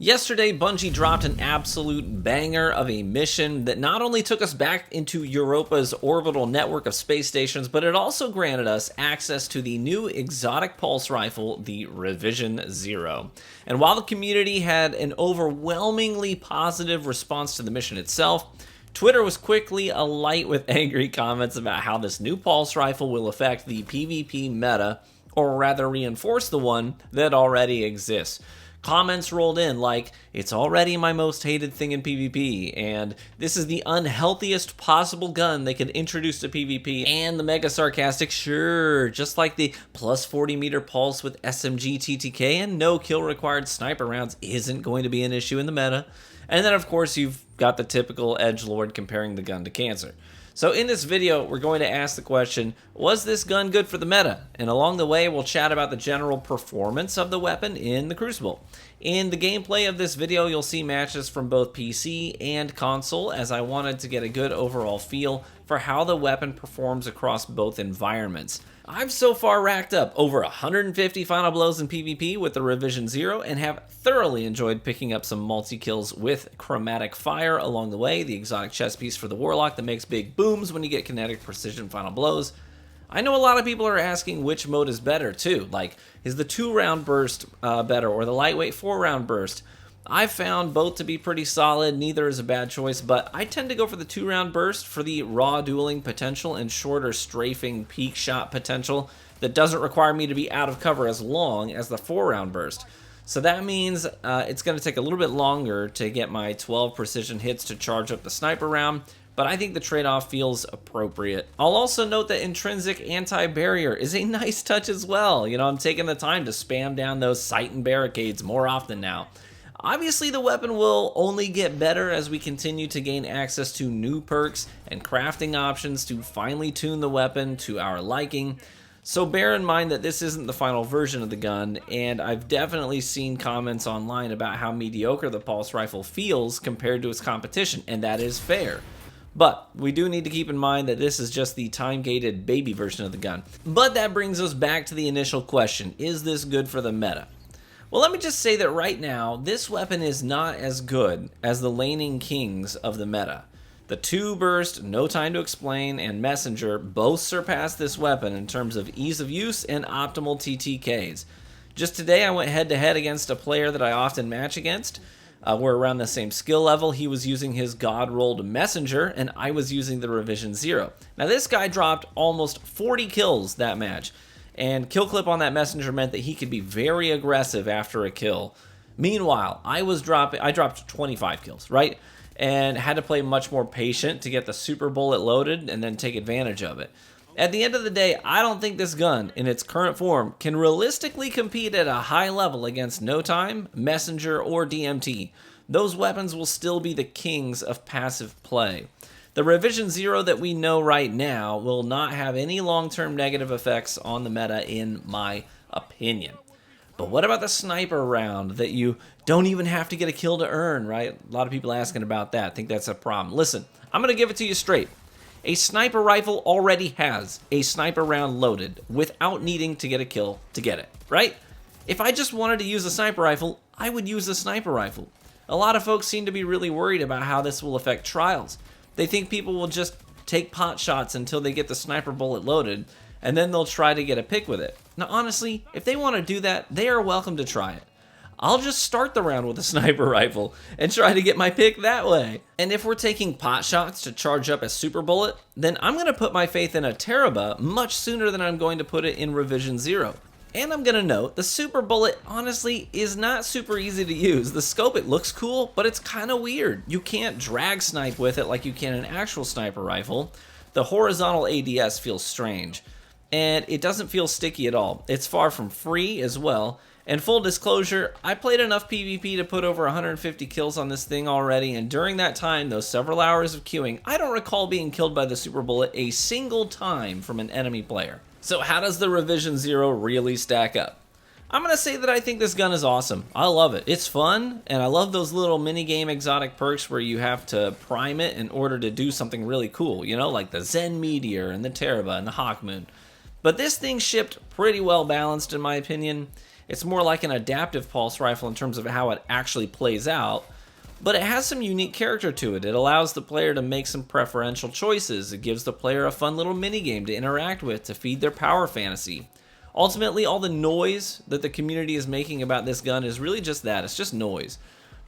Yesterday, Bungie dropped an absolute banger of a mission that not only took us back into Europa's orbital network of space stations, but it also granted us access to the new exotic pulse rifle, the Revision Zero. And while the community had an overwhelmingly positive response to the mission itself, Twitter was quickly alight with angry comments about how this new pulse rifle will affect the PvP meta, or rather reinforce the one that already exists. Comments rolled in like, it's already my most hated thing in PvP, and this is the unhealthiest possible gun they could introduce to PvP, and the mega sarcastic, sure, just like the plus 40 meter pulse with SMG TTK and no kill required sniper rounds isn't going to be an issue in the meta. And then of course you've got the typical edgelord comparing the gun to cancer. So in this video, we're going to ask the question, was this gun good for the meta? And along the way, we'll chat about the general performance of the weapon in the Crucible. In the gameplay of this video, you'll see matches from both PC and console, as I wanted to get a good overall feel for how the weapon performs across both environments. I've so far racked up over 150 final blows in PvP with the Revision Zero and have thoroughly enjoyed picking up some multi-kills with Chromatic Fire along the way, the exotic chest piece for the Warlock that makes big booms when you get kinetic precision final blows. I know a lot of people are asking which mode is better too, like is the 2-round burst better or the lightweight 4-round burst? I've found both to be pretty solid, neither is a bad choice, but I tend to go for the 2-round burst for the raw dueling potential and shorter strafing peak shot potential that doesn't require me to be out of cover as long as the 4-round burst. So that means it's going to take a little bit longer to get my 12 precision hits to charge up the sniper round, but I think the trade-off feels appropriate. I'll also note that intrinsic anti-barrier is a nice touch as well. You know, I'm taking the time to spam down those sight and barricades more often now. Obviously, the weapon will only get better as we continue to gain access to new perks and crafting options to finely tune the weapon to our liking. So bear in mind that this isn't the final version of the gun, and I've definitely seen comments online about how mediocre the pulse rifle feels compared to its competition, and that is fair. But we do need to keep in mind that this is just the time-gated baby version of the gun. But that brings us back to the initial question, is this good for the meta? Well, let me just say that right now, this weapon is not as good as the laning kings of the meta. The 2-burst, no time to explain, and messenger both surpass this weapon in terms of ease of use and optimal TTKs. Just today, I went head-to-head against a player that I often match against. We're around the same skill level. He was using his god-rolled messenger, and I was using the Revision Zero. Now, this guy dropped almost 40 kills that match. And kill clip on that messenger meant that he could be very aggressive after a kill. Meanwhile, I dropped 25 kills, right? And had to play much more patient to get the super bullet loaded and then take advantage of it. At the end of the day, I don't think this gun, in its current form, can realistically compete at a high level against No Time, Messenger, or DMT. Those weapons will still be the kings of passive play. The Revision Zero that we know right now will not have any long-term negative effects on the meta in my opinion. But what about the sniper round that you don't even have to get a kill to earn, right? A lot of people asking about that. I think that's a problem. Listen, I'm going to give it to you straight. A sniper rifle already has a sniper round loaded without needing to get a kill to get it, right? If I just wanted to use a sniper rifle, I would use a sniper rifle. A lot of folks seem to be really worried about how this will affect trials. They think people will just take pot shots until they get the sniper bullet loaded, and then they'll try to get a pick with it. Now, honestly, if they want to do that, they are welcome to try it. I'll just start the round with a sniper rifle and try to get my pick that way. And if we're taking pot shots to charge up a super bullet, then I'm going to put my faith in a Teraba much sooner than I'm going to put it in Revision Zero. And I'm going to note, the super bullet, honestly, is not super easy to use. The scope, it looks cool, but it's kind of weird. You can't drag snipe with it like you can an actual sniper rifle. The horizontal ADS feels strange, and it doesn't feel sticky at all. It's far from free as well. And full disclosure, I played enough PvP to put over 150 kills on this thing already, and during that time, those several hours of queuing, I don't recall being killed by the super bullet a single time from an enemy player. So how does the Revision Zero really stack up? I'm going to say that I think this gun is awesome. I love it. It's fun, and I love those little minigame exotic perks where you have to prime it in order to do something really cool, you know, like the Zen Meteor and the Teraba and the Hawk Moon. But this thing shipped pretty well balanced in my opinion, It's more like an adaptive pulse rifle in terms of how it actually plays out, but it has some unique character to it. It allows the player to make some preferential choices. It gives the player a fun little minigame to interact with to feed their power fantasy. Ultimately, all the noise that the community is making about this gun is really just that. It's just noise.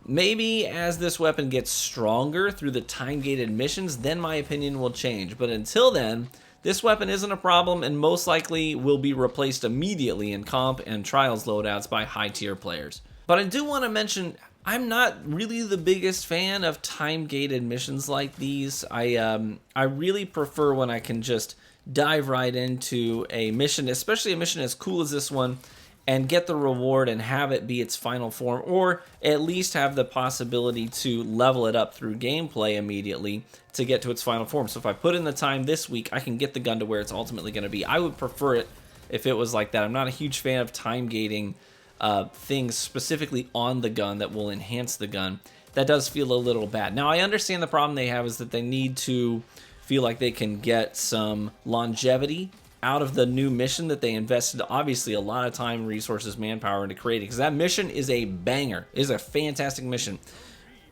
Maybe as this weapon gets stronger through the time-gated missions, then my opinion will change. But until then, this weapon isn't a problem and most likely will be replaced immediately in comp and trials loadouts by high-tier players. But I do want to mention, I'm not really the biggest fan of time-gated missions like these. I really prefer when I can just dive right into a mission, especially a mission as cool as this one, and get the reward and have it be its final form, or at least have the possibility to level it up through gameplay immediately to get to its final form. So if I put in the time this week, I can get the gun to where it's ultimately going to be. I would prefer it if it was like that. I'm not a huge fan of time gating things specifically on the gun that will enhance the gun. That does feel a little bad. Now, I understand the problem they have is that they need to feel like they can get some longevity out of the new mission that they invested obviously a lot of time, resources, manpower into creating, because that mission is a banger. It is a fantastic mission,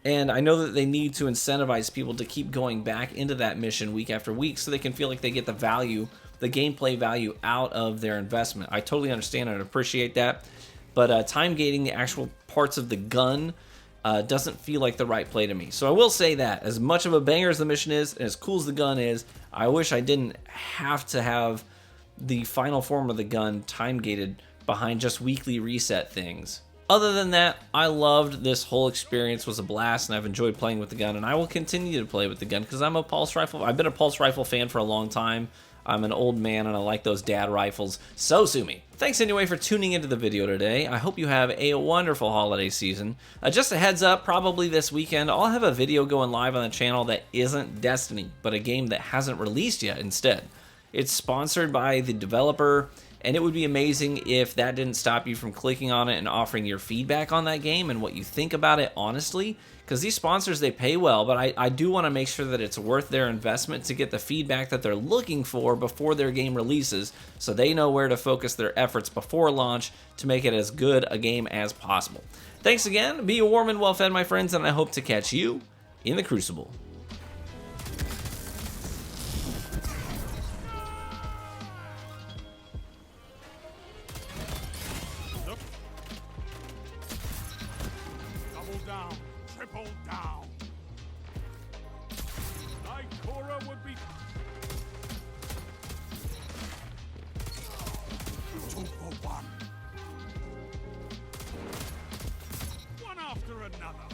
and I know that they need to incentivize people to keep going back into that mission week after week so they can feel like they get the value, the gameplay value out of their investment. I totally understand and appreciate that, but time gating the actual parts of the gun doesn't feel like the right play to me. So I will say that as much of a banger as the mission is and as cool as the gun is, I wish I didn't have to have the final form of the gun time gated behind just weekly reset things. Other than that, I loved this whole experience. Was a blast, and I've enjoyed playing with the gun, and I will continue to play with the gun because I'm a pulse rifle. I've been a pulse rifle fan for a long time. I'm an old man and I like those dad rifles, so sue me. Thanks anyway for tuning into the video today. I hope you have a wonderful holiday season. Just a heads up, probably this weekend I'll have a video going live on the channel that isn't Destiny, but a game that hasn't released yet instead. It's sponsored by the developer, and it would be amazing if that didn't stop you from clicking on it and offering your feedback on that game and what you think about it honestly, because these sponsors, they pay well, but I do want to make sure that it's worth their investment to get the feedback that they're looking for before their game releases, so they know where to focus their efforts before launch to make it as good a game as possible. Thanks again, be warm and well fed, my friends, and I hope to catch you in the Crucible. Down, triple down. Lycora would be 2 for 1. One after another.